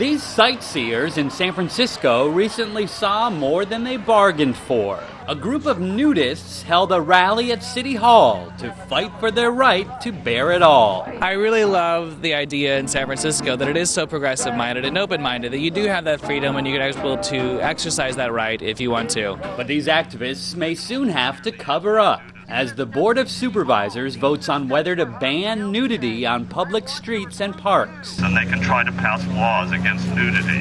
These sightseers in San Francisco recently saw more than they bargained for. A group of nudists held a rally at City Hall to fight for their right to bear it all. I really love the idea in San Francisco that it is so progressive-minded and open-minded that you do have that freedom and you can be able to exercise that right if you want to. But these activists may soon have to cover up as the Board of Supervisors votes on whether to ban nudity on public streets and parks. And they can try to pass laws against nudity.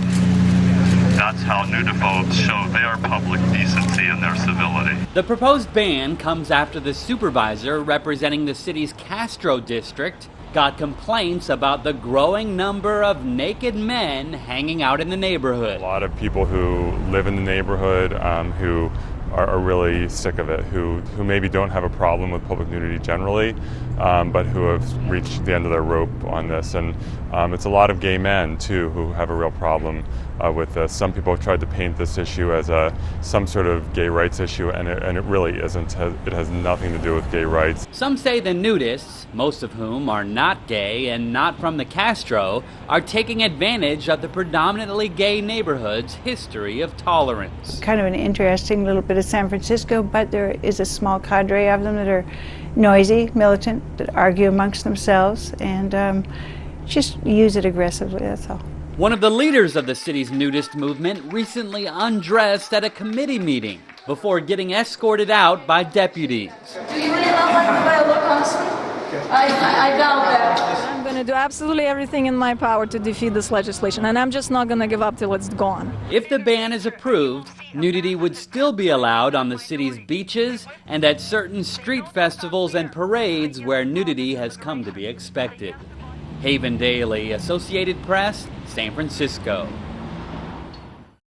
That's how nudiphobes show their public decency and their civility. The proposed ban comes after the supervisor representing the city's Castro District got complaints about the growing number of naked men hanging out in the neighborhood. A lot of people who live in the neighborhood who are really sick of it, who maybe don't have a problem with public nudity generally, but who have reached the end of their rope on this. And it's a lot of gay men, too, who have a real problem with this. Some people have tried to paint this issue as some sort of gay rights issue, and it really isn't. It has nothing to do with gay rights. Some say the nudists, most of whom are not gay and not from the Castro, are taking advantage of the predominantly gay neighborhood's history of tolerance. Kind of an interesting little bit of San Francisco, but there is a small cadre of them that are noisy, militant, that argue amongst themselves, and just use it aggressively, that's all. One of the leaders of the city's nudist movement recently undressed at a committee meeting before getting escorted out by deputies. Do you really not like the way I look, honestly? I doubt that. I'm going to do absolutely everything in my power to defeat this legislation, and I'm just not going to give up till it's gone. If the ban is approved, nudity would still be allowed on the city's beaches and at certain street festivals and parades where nudity has come to be expected. Haven Daily, Associated Press, San Francisco.